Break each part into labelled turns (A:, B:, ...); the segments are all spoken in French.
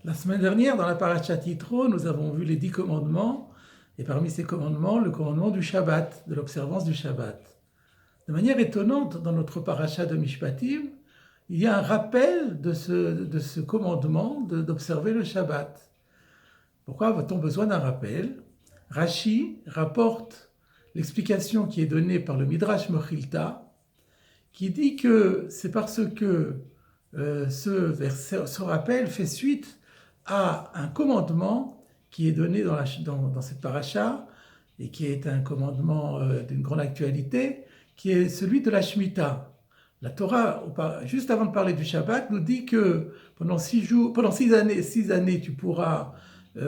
A: La semaine dernière, dans la Parashat Yitro, nous avons vu les 10 commandements, et parmi ces commandements, le commandement du Shabbat, de l'observance du Shabbat. De manière étonnante, dans notre Parashat de Mishpatim, il y a un rappel de ce commandement d'observer le Shabbat. Pourquoi a-t-on besoin d'un rappel? Rashi rapporte l'explication qui est donnée par le Midrash Mechilta, qui dit que c'est parce que ce rappel fait suite à un commandement qui est donné dans cette paracha et qui est un commandement d'une grande actualité, qui est celui de la Shemitah. La Torah, juste avant de parler du Shabbat, nous dit que pendant 6 années, tu pourras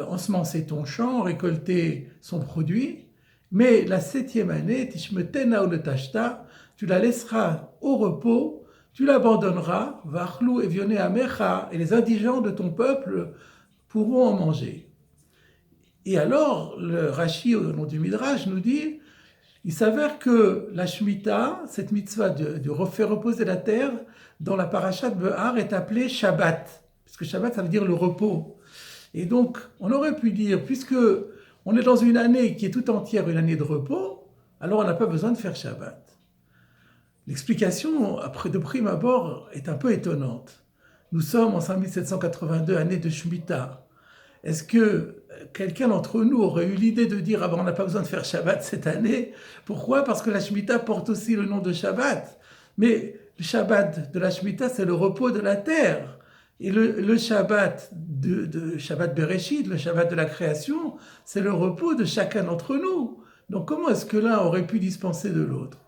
A: ensemencer ton champ, récolter son produit, mais la 7e année, Tishmetena ou le Tashta, tu la laisseras au repos, tu l'abandonneras, Vachlou et Vioné Amecha, et les indigents de ton peuple pourront en manger. Et alors, le Rashi, au nom du Midrash, nous dit, il s'avère que la Shemitah, cette mitzvah de refaire reposer la terre, dans la parashat Behar, est appelée Shabbat, parce que Shabbat, ça veut dire le repos. Et donc, on aurait pu dire, puisque on est dans une année qui est tout entière une année de repos, alors on n'a pas besoin de faire Shabbat. L'explication, de prime abord, est un peu étonnante. Nous sommes en 5782, année de Shemitah. Est-ce que quelqu'un d'entre nous aurait eu l'idée de dire « Ah ben on n'a pas besoin de faire Shabbat cette année ». Pourquoi? Parce que la Shemitah porte aussi le nom de Shabbat. Mais le Shabbat de la Shemitah, c'est le repos de la terre. Et le Shabbat de Shabbat Bereshit, le Shabbat de la création, c'est le repos de chacun d'entre nous. Donc comment est-ce que l'un aurait pu dispenser de l'autre?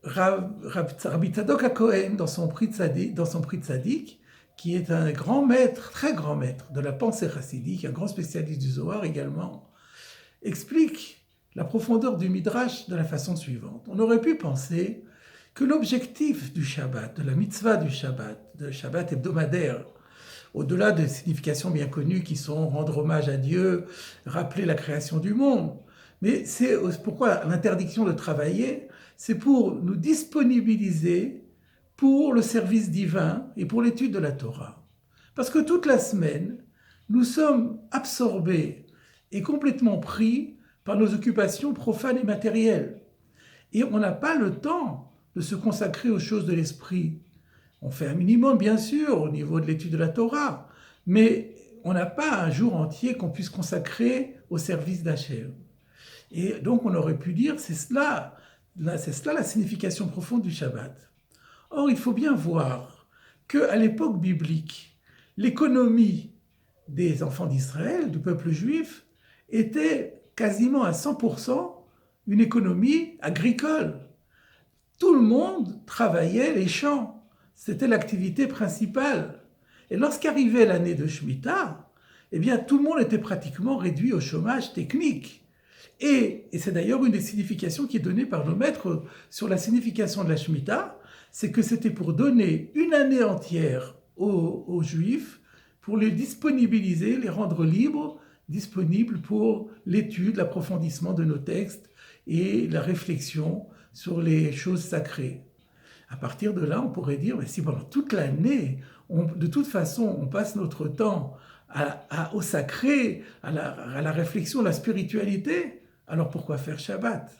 A: Rabbi Tzadok HaKohen, dans son Pri Tzadik, qui est un grand maître, très grand maître de la pensée chassidique, un grand spécialiste du Zohar également, explique la profondeur du Midrash de la façon suivante. On aurait pu penser que l'objectif du Shabbat, de la mitzvah du Shabbat hebdomadaire, au-delà des significations bien connues qui sont rendre hommage à Dieu, rappeler la création du monde, mais c'est pourquoi l'interdiction de travailler, c'est pour nous disponibiliser pour le service divin et pour l'étude de la Torah. Parce que toute la semaine, nous sommes absorbés et complètement pris par nos occupations profanes et matérielles. Et on n'a pas le temps de se consacrer aux choses de l'esprit. On fait un minimum, bien sûr, au niveau de l'étude de la Torah, mais on n'a pas un jour entier qu'on puisse consacrer au service d'Hachem. Et donc on aurait pu dire, c'est cela la signification profonde du Shabbat. Or, il faut bien voir qu'à l'époque biblique, l'économie des enfants d'Israël, du peuple juif, était quasiment à 100% une économie agricole. Tout le monde travaillait les champs. C'était l'activité principale. Et lorsqu'arrivait l'année de Shemitah, eh bien, tout le monde était pratiquement réduit au chômage technique. Et c'est d'ailleurs une des significations qui est donnée par nos maîtres sur la signification de la Shemitah, c'est que c'était pour donner une année entière aux Juifs, pour les disponibiliser, les rendre libres, disponibles pour l'étude, l'approfondissement de nos textes et la réflexion sur les choses sacrées. À partir de là, on pourrait dire, mais si pendant toute l'année, de toute façon, on passe notre temps au sacré, à la réflexion, à la spiritualité, alors pourquoi faire Shabbat?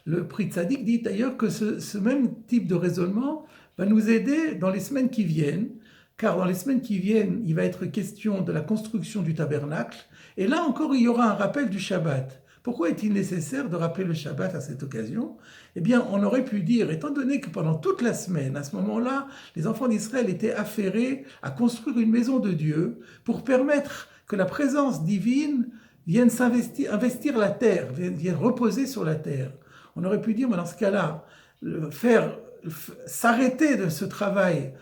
A: Le Pri Tzadik dit d'ailleurs que ce même type de raisonnement va nous aider dans les semaines qui viennent, car dans les semaines qui viennent, il va être question de la construction du tabernacle, et là encore, il y aura un rappel du Shabbat. Pourquoi est-il nécessaire de rappeler le Shabbat à cette occasion? Eh bien, on aurait pu dire, étant donné que pendant toute la semaine, à ce moment-là, les enfants d'Israël étaient affairés à construire une maison de Dieu pour permettre que la présence divine vienne investir la terre, vienne reposer sur la terre. On aurait pu dire, mais dans ce cas-là, s'arrêter de ce travail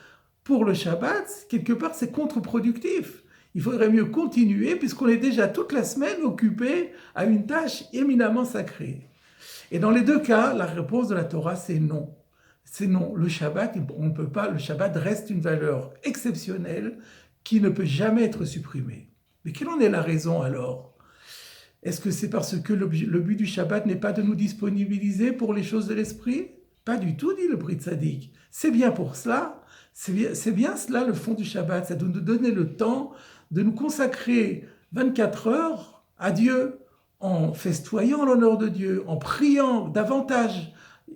A: pour le Shabbat, quelque part, c'est contre-productif. Il faudrait mieux continuer puisqu'on est déjà toute la semaine occupé à une tâche éminemment sacrée. Et dans les deux cas, la réponse de la Torah, c'est non. C'est non. Le Shabbat, on ne peut pas. Le Shabbat reste une valeur exceptionnelle qui ne peut jamais être supprimée. Mais quelle en est la raison alors? Est-ce que c'est parce que le but du Shabbat n'est pas de nous disponibiliser pour les choses de l'esprit? Pas du tout, dit le Pri Tzadik. C'est bien pour cela. C'est bien cela le fond du Shabbat, c'est de nous donner le temps de nous consacrer 24 heures à Dieu, en festoyant l'honneur de Dieu, en priant davantage,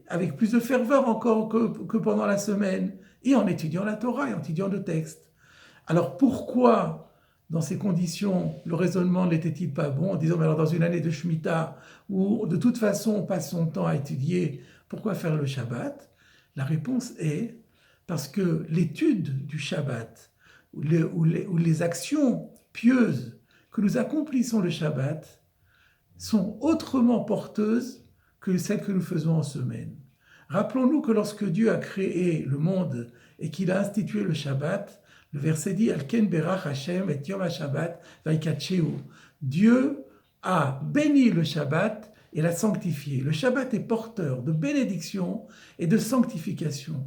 A: avec plus de ferveur encore que pendant la semaine, et en étudiant la Torah et en étudiant le texte. Alors pourquoi, dans ces conditions, le raisonnement n'était-il pas bon en disant, mais alors dans une année de Shemitah, où de toute façon on passe son temps à étudier, pourquoi faire le Shabbat? La réponse est parce que l'étude du Shabbat, ou les actions pieuses que nous accomplissons le Shabbat, sont autrement porteuses que celles que nous faisons en semaine. Rappelons-nous que lorsque Dieu a créé le monde et qu'il a institué le Shabbat, le verset dit « Alken berach Hashem et yom ha-Shabbat vaikatsheu » Dieu a béni le Shabbat et l'a sanctifié. Le Shabbat est porteur de bénédiction et de sanctification,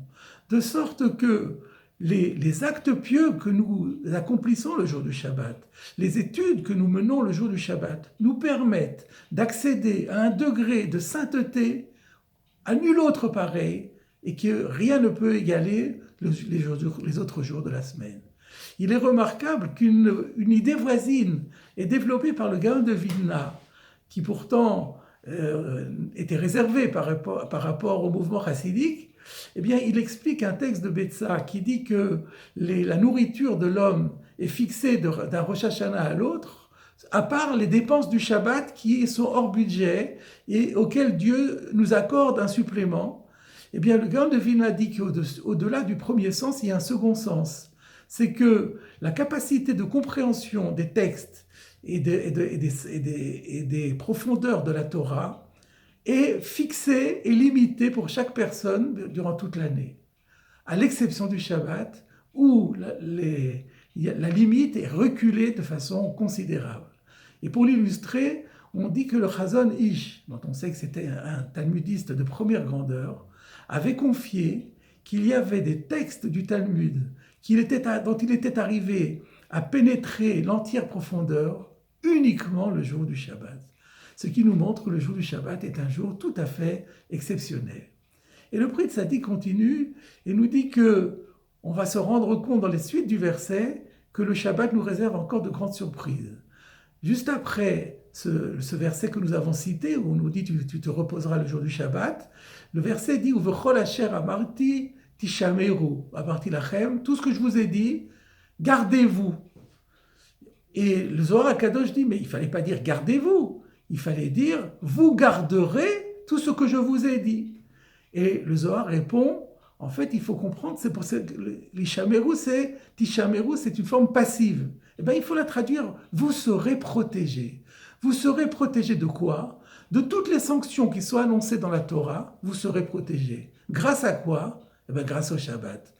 A: de sorte que les actes pieux que nous accomplissons le jour du Shabbat, les études que nous menons le jour du Shabbat, nous permettent d'accéder à un degré de sainteté à nul autre pareil et que rien ne peut égaler les autres jours de la semaine. Il est remarquable qu'une idée voisine est développée par le Gaon de Vilna, qui pourtant était réservé par rapport au mouvement chassidique. Eh bien, il explique un texte de Betsa qui dit que la nourriture de l'homme est fixée d'un Rosh Hashanah à l'autre, à part les dépenses du Shabbat qui sont hors budget et auxquelles Dieu nous accorde un supplément. Eh bien, le Gaon de Vilna dit qu'au-delà du premier sens, il y a un second sens. C'est que la capacité de compréhension des textes et des profondeurs de la Torah est fixée et limitée pour chaque personne durant toute l'année, à l'exception du Shabbat, où la limite est reculée de façon considérable. Et pour l'illustrer, on dit que le Chazon Ish, dont on sait que c'était un talmudiste de première grandeur, avait confié qu'il y avait des textes du Talmud dont il était arrivé à pénétrer l'entière profondeur uniquement le jour du Shabbat. Ce qui nous montre que le jour du Shabbat est un jour tout à fait exceptionnel. Et le Pri Tzadik continue et nous dit que on va se rendre compte dans les suites du verset que le Shabbat nous réserve encore de grandes surprises. Juste après ce verset que nous avons cité, où on nous dit tu te reposeras le jour du Shabbat, le verset dit Uvechol asher amarti tishameru amarti lachem, tout ce que je vous ai dit, gardez-vous. Et le Zohar HaKadosh dit mais il fallait pas dire gardez-vous, il fallait dire vous garderez tout ce que je vous ai dit. Et le Zohar répond en fait il faut comprendre, c'est pour ça que l'ishameru tishameru c'est une forme passive. Eh bien, il faut la traduire, vous serez protégés. Vous serez protégés de quoi? De toutes les sanctions qui sont annoncées dans la Torah, vous serez protégés. Grâce à quoi? Eh bien, grâce au Shabbat.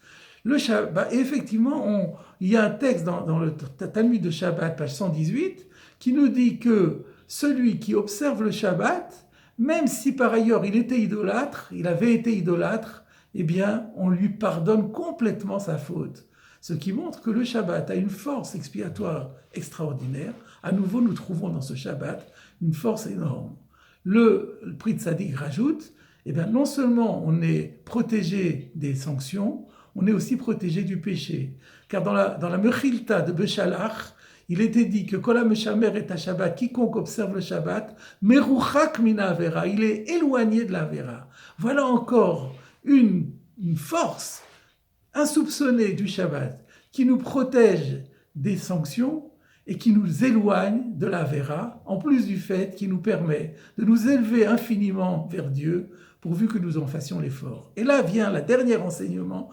A: Le Shabbat, effectivement, il y a un texte dans le Talmud de Shabbat, page 118, qui nous dit que celui qui observe le Shabbat, même si par ailleurs il avait été idolâtre, eh bien, on lui pardonne complètement sa faute. Ce qui montre que le Shabbat a une force expiatoire extraordinaire. À nouveau, nous trouvons dans ce Shabbat une force énorme. Le Pri Tzadik rajoute, eh bien, non seulement on est protégé des sanctions, on est aussi protégé du péché. Car dans la Mechilta de Beshalach, il était dit que Kol HaMeshamer et Shabbat, quiconque observe le Shabbat, Meruchak mina avera, il est éloigné de la avera. Voilà encore une force insoupçonnée du Shabbat, qui nous protège des sanctions et qui nous éloigne de la Vera, en plus du fait qu'il nous permet de nous élever infiniment vers Dieu, pourvu que nous en fassions l'effort. Et là vient le dernier enseignement.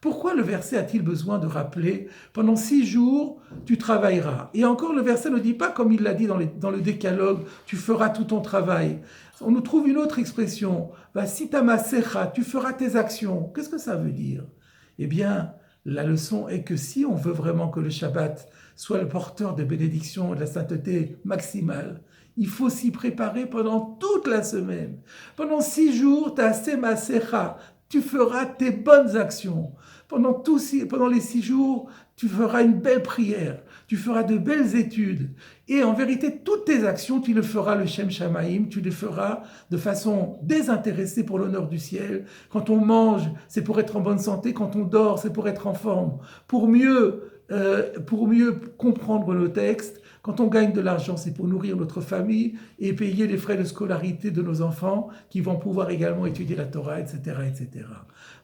A: Pourquoi le verset a-t-il besoin de rappeler « Pendant 6 jours, tu travailleras » Et encore, le verset ne dit pas, comme il l'a dit dans le décalogue, « Tu feras tout ton travail ». On nous trouve une autre expression, « Vasitamasecha » tu feras tes actions. Qu'est-ce que ça veut dire? Eh bien, la leçon est que si on veut vraiment que le Shabbat soit le porteur de bénédiction et de la sainteté maximale, il faut s'y préparer pendant toute la semaine. Pendant 6 jours, ta semasecha, tu feras tes bonnes actions. Pendant les 6 jours, tu feras une belle prière, tu feras de belles études. Et en vérité, toutes tes actions, tu le feras le Shem Shamaim, tu les feras de façon désintéressée pour l'honneur du ciel. Quand on mange, c'est pour être en bonne santé. Quand on dort, c'est pour être en forme. Pour mieux comprendre le texte, quand on gagne de l'argent, c'est pour nourrir notre famille et payer les frais de scolarité de nos enfants qui vont pouvoir également étudier la Torah, etc., etc.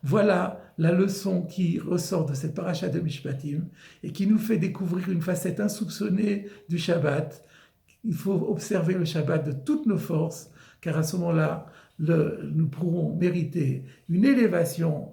A: Voilà la leçon qui ressort de cette paracha de Mishpatim et qui nous fait découvrir une facette insoupçonnée du Shabbat. Il faut observer le Shabbat de toutes nos forces, car à ce moment-là, nous pourrons mériter une élévation